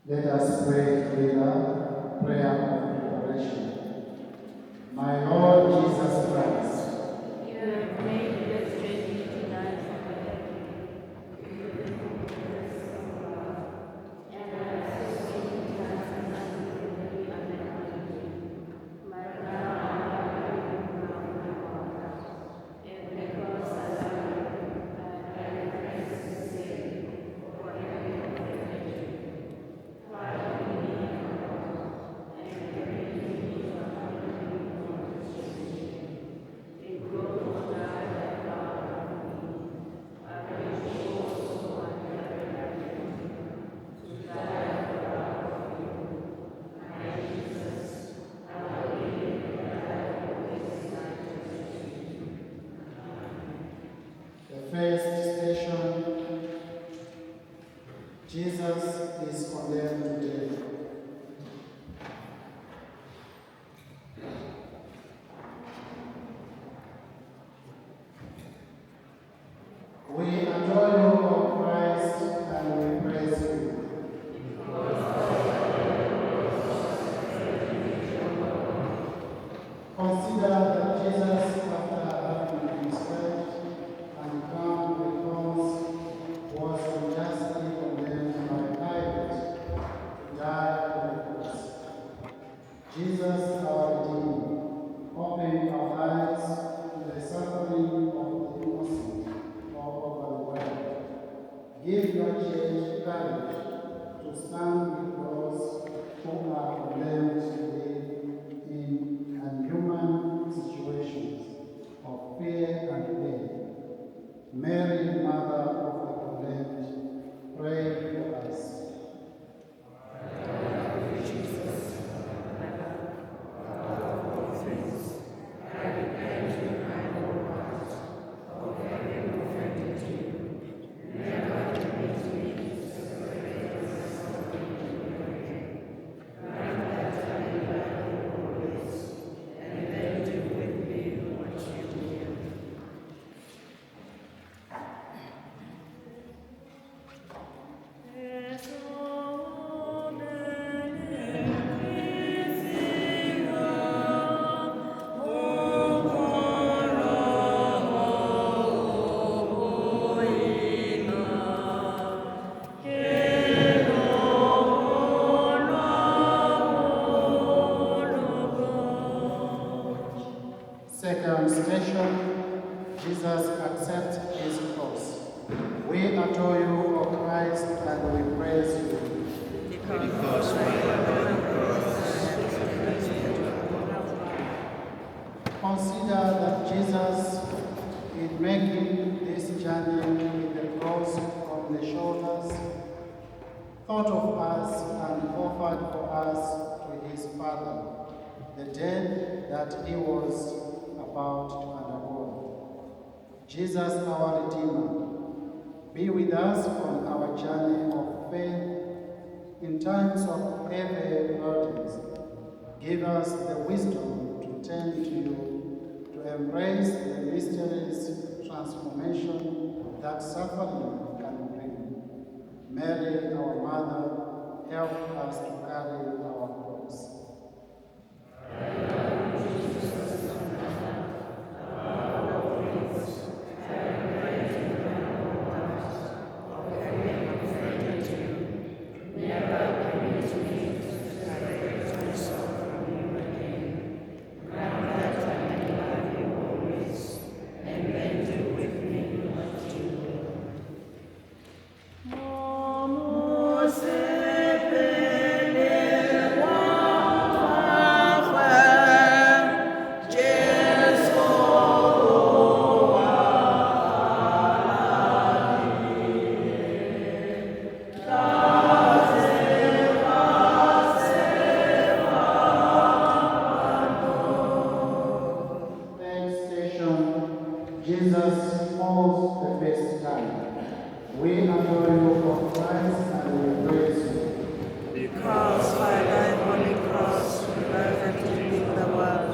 Let us pray together, prayer of preparation. My Lord Jesus Christ, You have made us ready to die for the and I associate us as the very unlikely. But now I am and because I pray to say, for the first station, Jesus is condemned to death. We adore you, O Christ, and we praise you. Consider that Jesus, after having been scourged and crowned with thorns, was unjustly condemned by Pilate to die on the cross. Jesus, our Redeemer, open our eyes to the suffering of the innocent all over the world. Give your church courage to stand with those who are condemned to live in inhuman situations of fear and pain. Mary, Mother of the condemned, pray for us. Second station, Jesus accepts his cross. We adore you, O Christ, and we praise you. Because we are on the cross. Consider that Jesus, in making this journey with the cross on the shoulders, thought of us and offered for us to his Father the death that he was about to undergo. Jesus, our Redeemer, be with us on our journey of faith in times of heavy burdens. Give us the wisdom to turn to you, to embrace the mysterious transformation that suffering can bring. Mary, our Mother, help us to carry our cross. Jesus falls the first time. We adore you, O Christ, and we praise you. Because by thy holy cross you redeemed the world.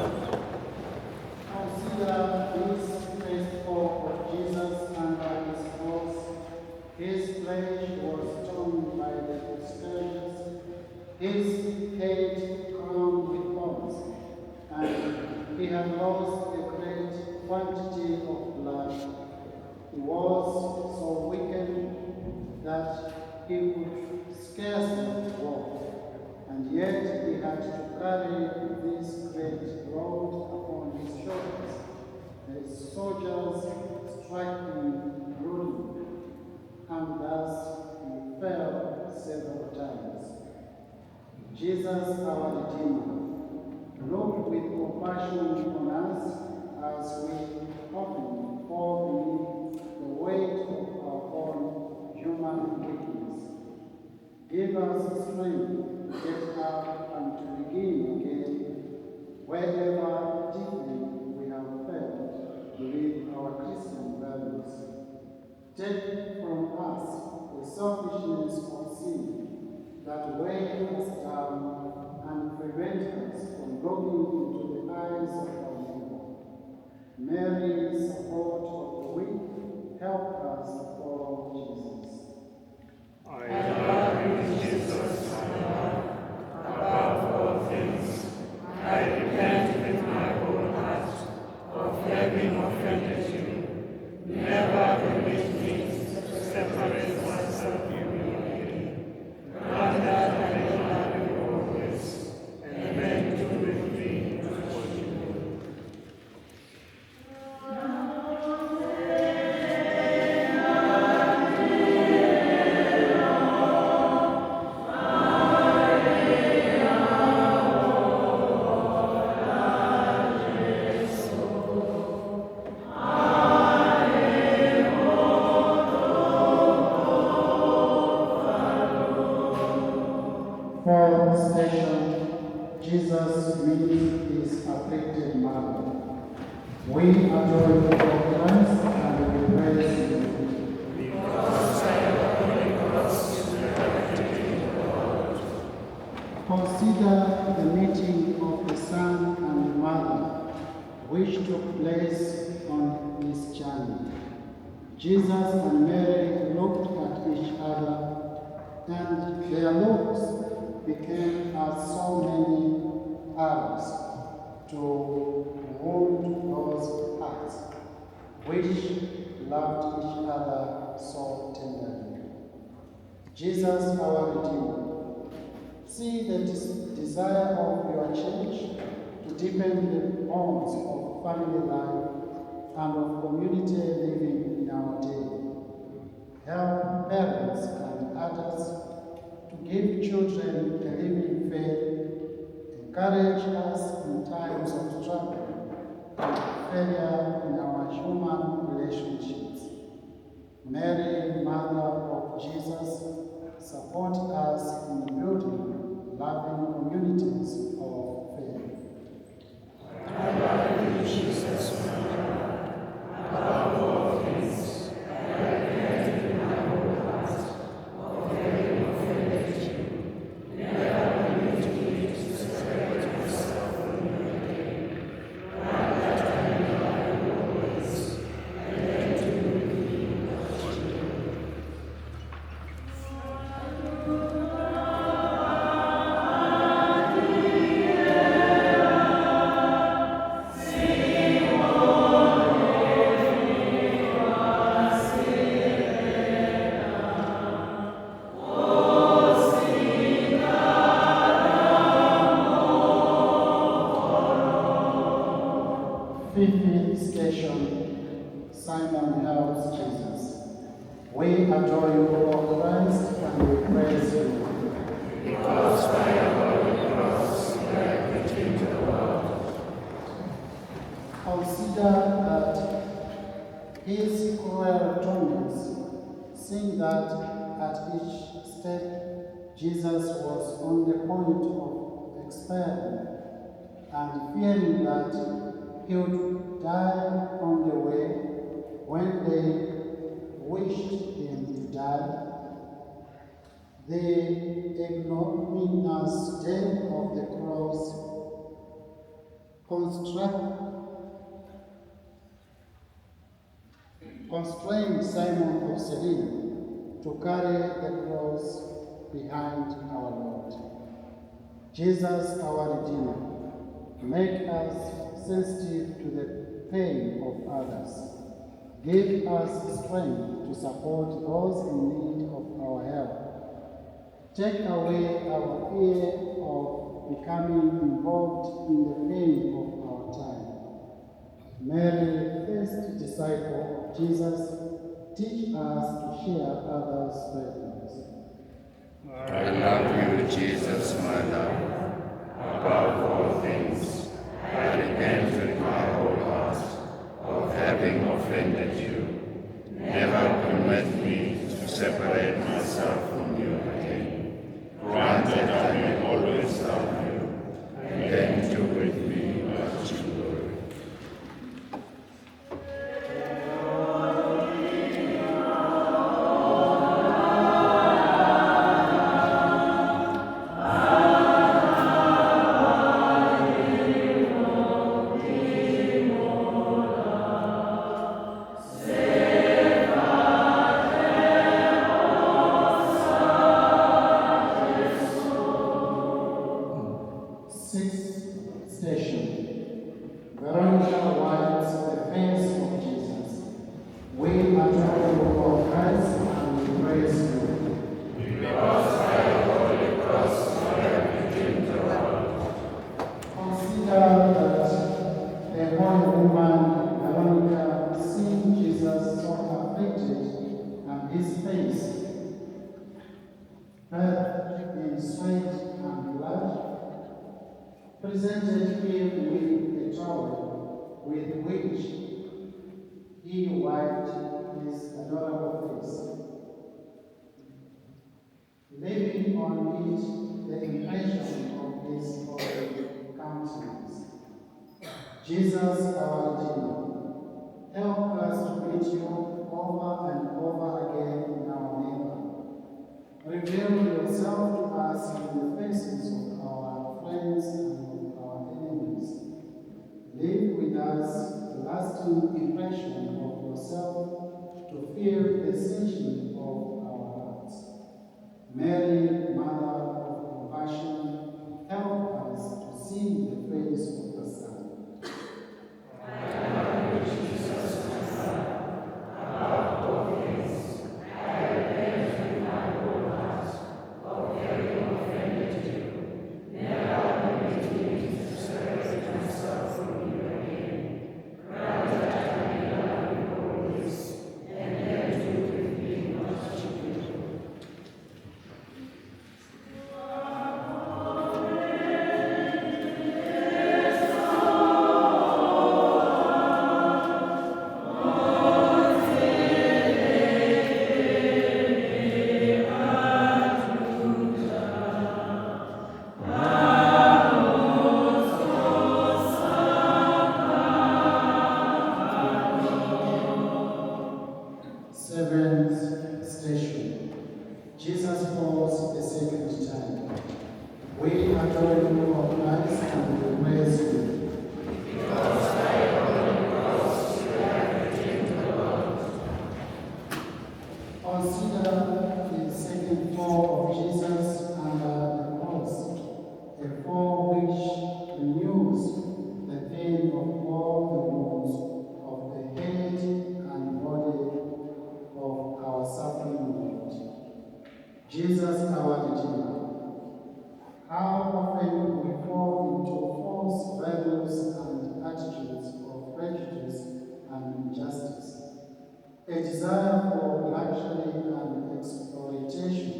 Consider this first hope of Jesus under his cross. His flesh was torn by the scourges carry this great load upon his shoulders, the soldiers striking rudely, and thus he fell several times. Jesus, our Redeemer, look with compassion on us as we often fall beneath the weight of our own human weakness. Give us strength to get up and to begin again wherever deeply we have failed to live our Christian values. Take from us the selfishness of sin that weigh us down and prevent us from looking into the eyes of our neighbor. Mary, support of the weak, help us follow Jesus. I love you, Jesus, my Lord, above all things. I repent with my whole heart of having offended you. Never permit me to separate myself from you again. Grant that I may love you always, and then do with me what you will. Fourth station, Jesus meets his afflicted mother. We adore you, O Christ, and we praise you. Consider the meeting of the Son and the Mother, which took place on his journey. Jesus and Mary looked at each other, and their looks became as so many arrows to wound those hearts which loved each other so tenderly. Jesus, our Redeemer, see the desire of your church to deepen the bonds of family life and of community living in our day. Help parents and others to give children a living faith, encourage us in times of struggle and failure in our human relationships. Mary, Mother of Jesus, support us in building loving communities of faith. I love you, Jesus, my Lord, above all things. I repent with my whole heart of having offended you. Never permit me to separate myself from you again. Grant that I may love you always, and then do with me what you will. Fifth station, Simon helps Jesus. We adore you, O Christ, and we praise you. Because by your holy cross you have redeemed the world. Consider that his cruel torments, seeing that at each step Jesus was on the point of expiring, and fearing that he would die on the way when they wished him to die. The ignominious death of the cross constrained Simon of Cyrene to carry the cross behind our Lord. Jesus, our Redeemer, make us sensitive to the pain of others. Give us strength to support those in need of our help. Take away our fear of becoming involved in the pain of our time. Mary, first disciple of Jesus, teach us to share others' burdens. I love you, Jesus, my love. Above all things, I repent with my whole heart of having offended you. Never permit me to separate myself from you again. Grant that I may always love you, and then do with me what you will. Sixth station. Veronica wipes the face of Jesus. We adore you, O Christ, and we praise you. Because by the Holy Cross you have redeemed the world. Consider that the holy woman Veronica, seeing Jesus so afflicted and his face bathed in sweat and blood, presented him with a towel with which he wiped his adorable face, leaving on it the impression of his holy countenance. Jesus, our Redeemer, help us to meet you over and over again in our neighbor. Reveal yourself to us in the faces of our friends and of our enemies. Leave with us a lasting impression of yourself to fill the searching of our hearts. Mary, Mother of Compassion, help us to see the face of the Son. Seventh station. Jesus falls a second time. We adore you, O Christ, and we praise you. Because by the Holy Cross you have redeemed the world. Consider the second fall of Jesus under the cross, a fall which renews the pain of all the wounds of the head and body of our suffering Lord. Jesus, our Redeemer, how often we fall into false values and attitudes of prejudice and injustice, a desire for luxury and exploitation,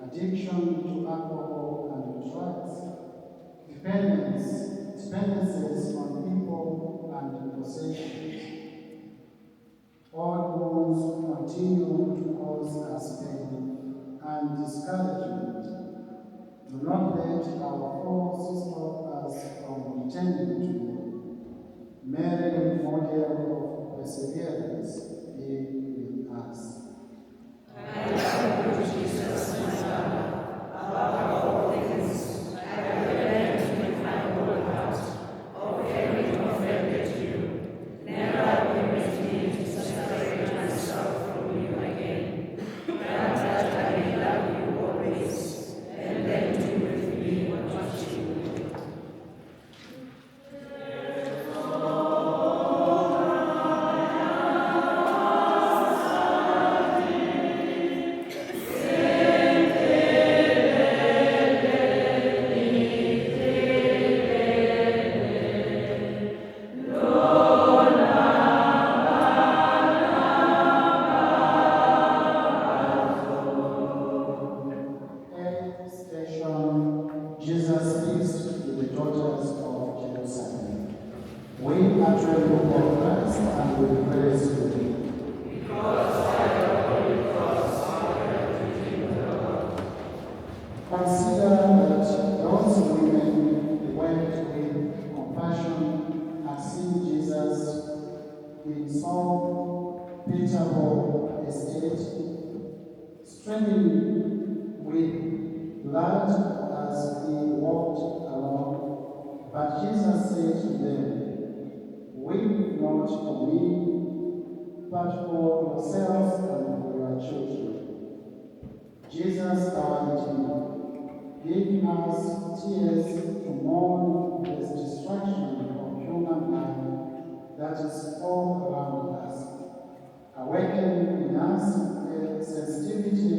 addiction to alcohol and drugs, dependencies on people and possessions. All wounds continue to cause us pain and discouragement. Do not let our faults stop us from returning to you. Mary, model of perseverance, be with us. I love you, Jesus, my Son. Above all things, I repent with my whole heart of having offended you. Never permit me to separate myself from you again. Grant that I may love you always, and then do with me what you will. streaming with blood as he walked along. But Jesus said to them, "Weep not for me, but for yourselves and for your children." Jesus, our Redeemer, gave us tears to mourn this destruction of human life that is all around us. Awaken in us a sensitivity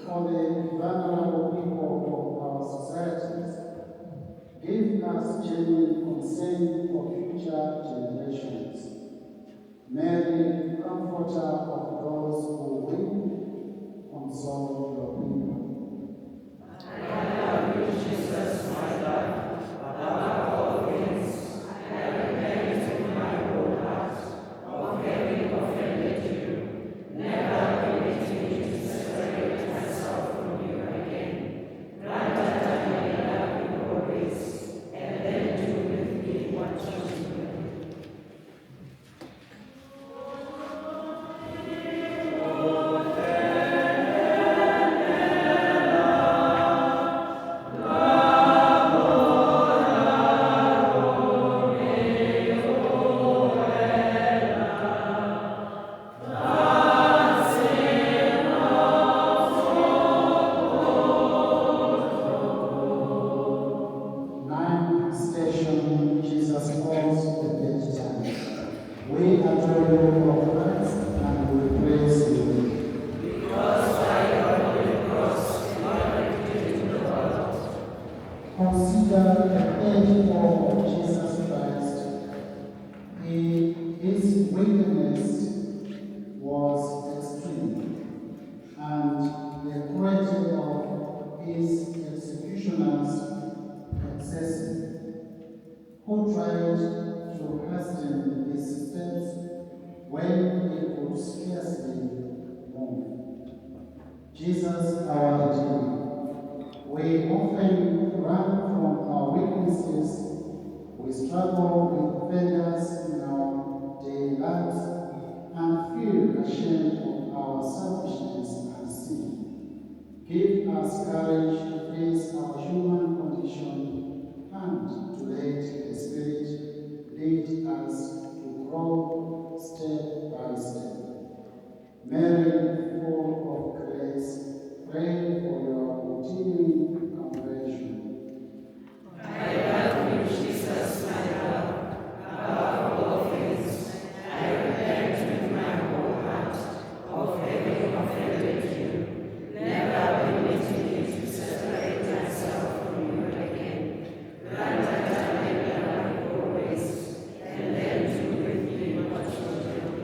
for the vulnerable people of our societies. Give us genuine concern for future generations. Mary, comforter of those who weep, console your people. Station, Jesus calls the bedtime. We adore you, O Christ, and we praise you. Because by your holy cross, you are redeemed the world. Consider the age of Jesus Christ. His wickedness was extreme, and the cruelty of his executioners excessive. Who tried to hasten his steps when he could scarcely move. Jesus, our Redeemer, we often run from our weaknesses. We struggle with failures in our daily lives and feel ashamed of our selfishness and sin. Give us courage to face our human condition and to let the Spirit lead us to grow step by step. Mary, full of grace, pray for your continuing conversion. I love you, Jesus, my Lord. Above all things, I repent with my whole heart of having offended you. Never permit me to separate myself from you again. Grant that I may love you always, and then do with me what you will.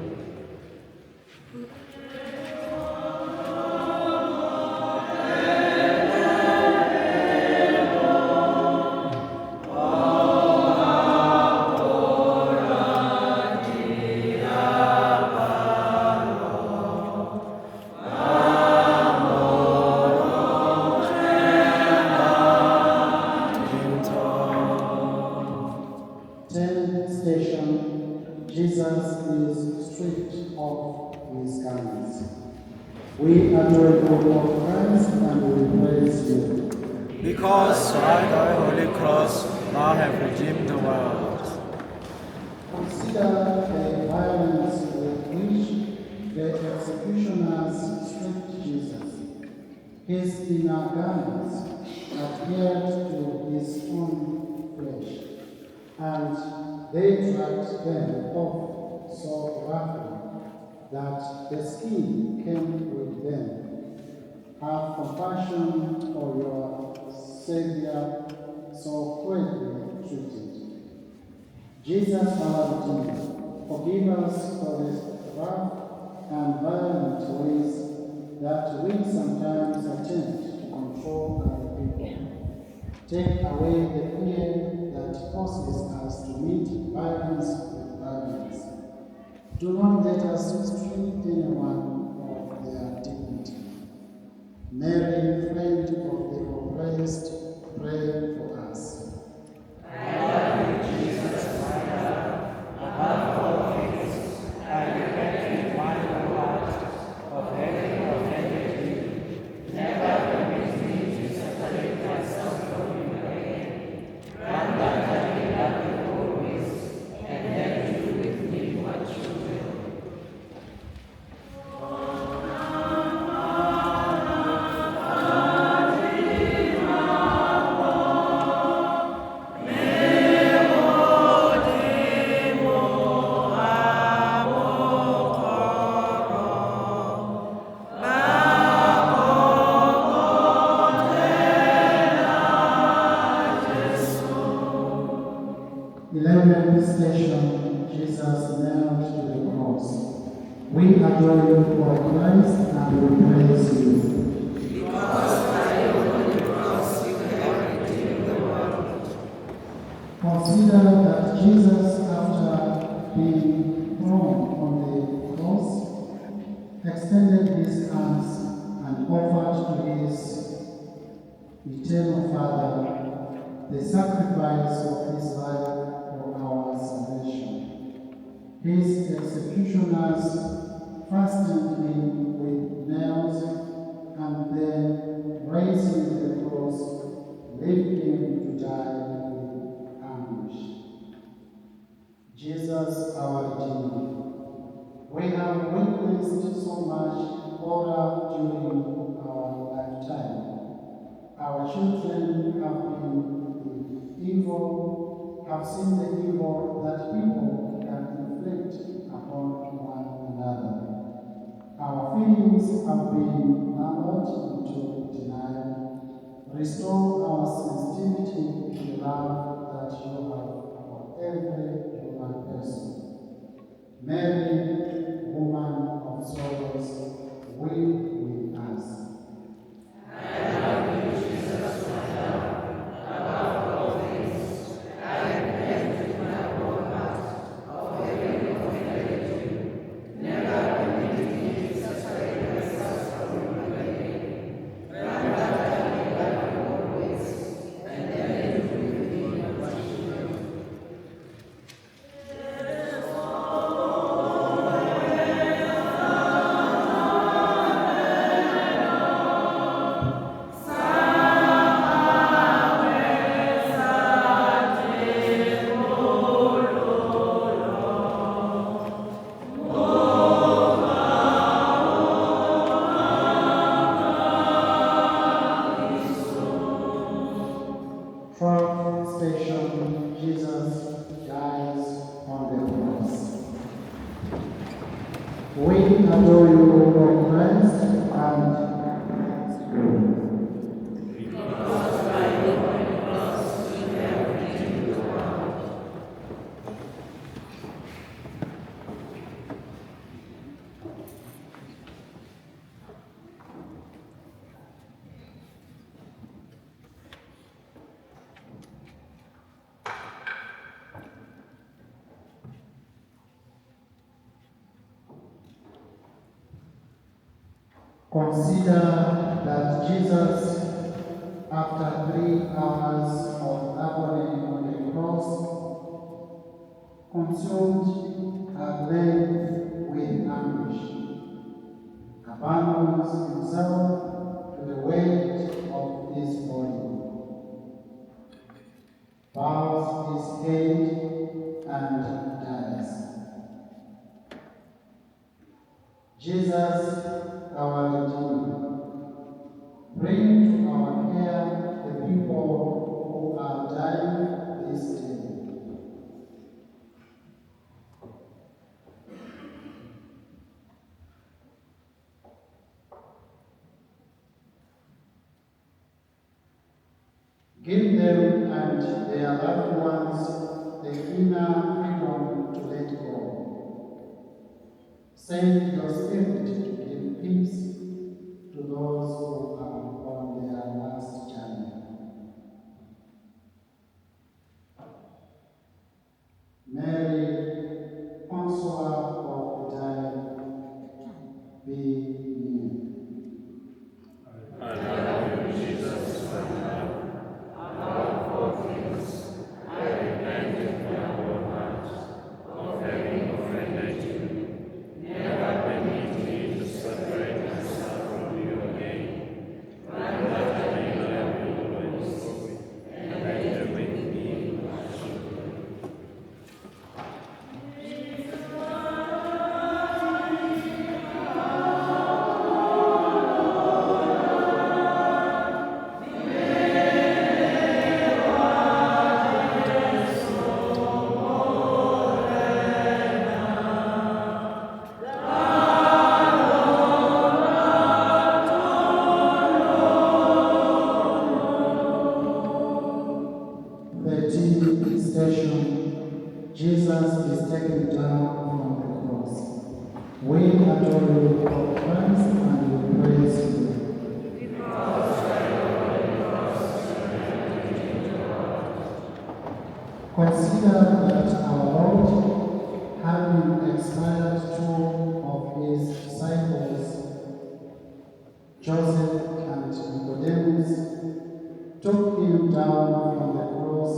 Station, Jesus is stripped of his garments. We adore you, O Christ, and we praise you. Because by thy holy cross thou hast redeemed the world. Consider the violence with which the executioners stripped Jesus. His inner garments adhered to his own flesh, and they dragged them off so roughly that the skin came with them. Have compassion for your Savior so cruelly treated. Jesus, our Redeemer, forgive us for the rough and violent ways that we sometimes attempt to control our people. Take away the fear that forces us to meet violence with violence. Do not let us strip anyone of their dignity. Mary, friend of the oppressed, pray for us. I love you, Jesus, my Lord. Above all things, I repent with my whole heart of having offended you. extended his arms and offered to his eternal Father the sacrifice of his life for our salvation. His executioners fastened him with nails and then, raising the cross, left him to die with anguish. Jesus, our Redeemer, we have witnessed so much horror during our lifetime. Our children have seen the evil that people can inflict upon one another. Our feelings have been numbed into denial. Restore our sensitivity to the love that you have for every human person. Mary, woman of sorrows, weep with us. Fourth station, Jesus dies on the cross. We adore you, O Christ, and consider that Jesus, after 3 hours of agony on the cross, consumed at length with anguish, abandons himself to the weight of his body, bows his head and dies. Jesus, our Redeemer, bring to our care the people who are dying this day. Give them and their loved ones the inner freedom to let go. Send your Spirit to give peace to those who are on their last journey. Mary, consoler of the dying, be near. I love you, Jesus, my love. Above all things, I repent in my whole heart of having offended you. Never permit me to separate myself from you again. Grant that I may love you always, and bear with me, my children. Station, Jesus is taken down from the cross. We adore you, O Christ, and we praise you. Consider that our Lord, having expired 2 of his disciples, Joseph and Nicodemus took him down from the cross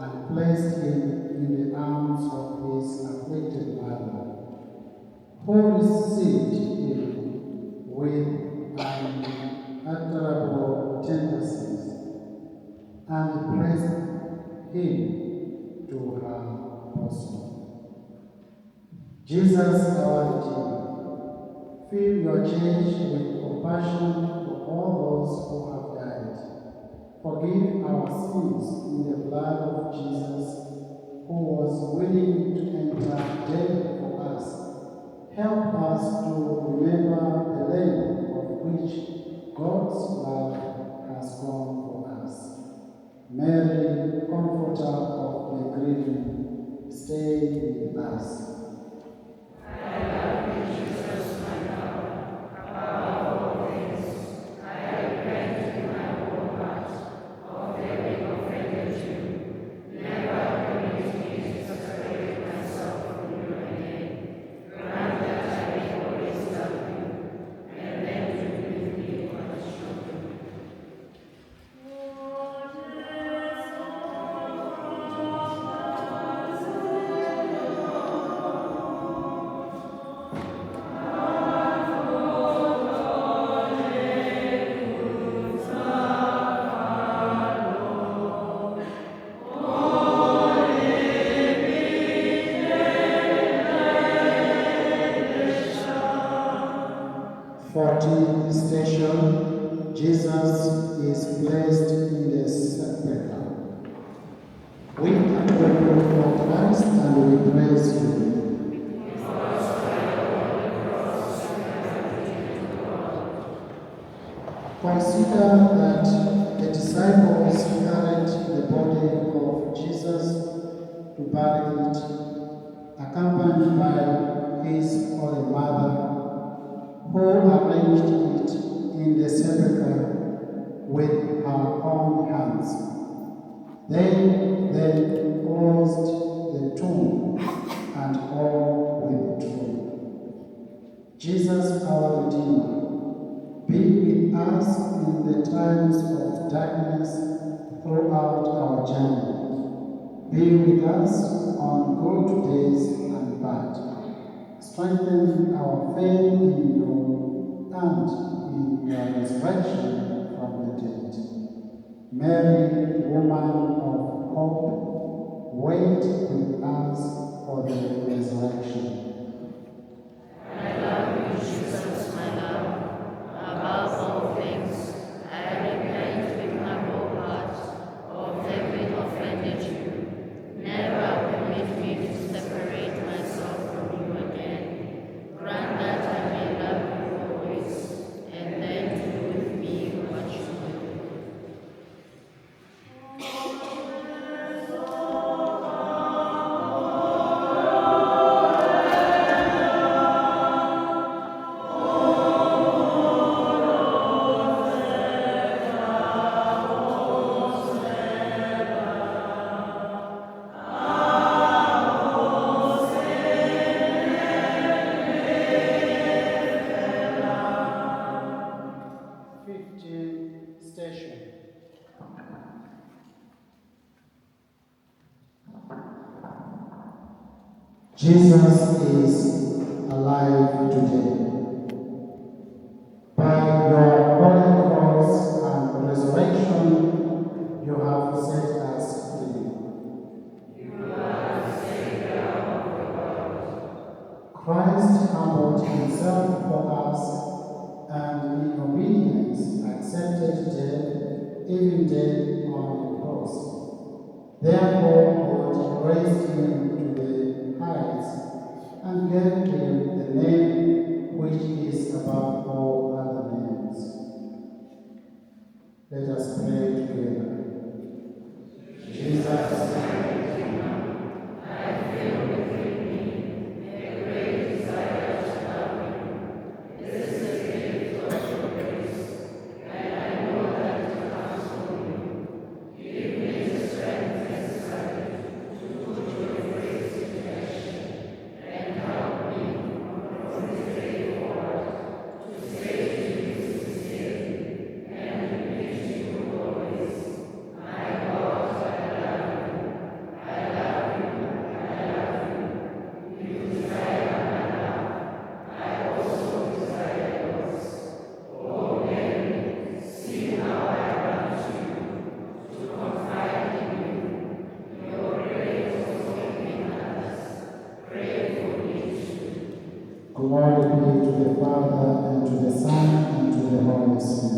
and placed him in the arms of his afflicted mother, who received him with unutterable tenderness and pressed him to her bosom. Jesus, our Redeemer, fill your church with compassion for all those who have died. Forgive our sins in the blood of Jesus, who was willing to enter death for us. Help us to remember the length of which God's love has gone for us. Mary, comforter of the grieving, stay with us. Station, Jesus is placed in the sepulchre. We adore you, O Christ, and we praise you. Consider that the disciples carried the body of Jesus to bury it, accompanied by his Holy Mother, who arranged it in the sepulchre with her own hands. They then closed the tomb and all withdrew. Jesus, our Redeemer, be with us in the times of darkness throughout our journey. Be with us on good days and bad. Strengthen our faith in you and in your resurrection from the dead. Mary, woman of hope, wait with us for the resurrection. I love you, Jesus, my love. Above all things, I repent with my whole heart of having offended you. Never permit me to separate myself from you again. Grant that I may love you always, and then do with me what you will. Station. Jesus is alive today. By your holy cross and resurrection, you have set us free. You are the Savior of the world. Christ humbled himself for us and in obedience accepted death, even death on the cross. Therefore, God raised him to the heights and gave him the name which is above all other names. Let us pray together. Jesus, Holy Spirit.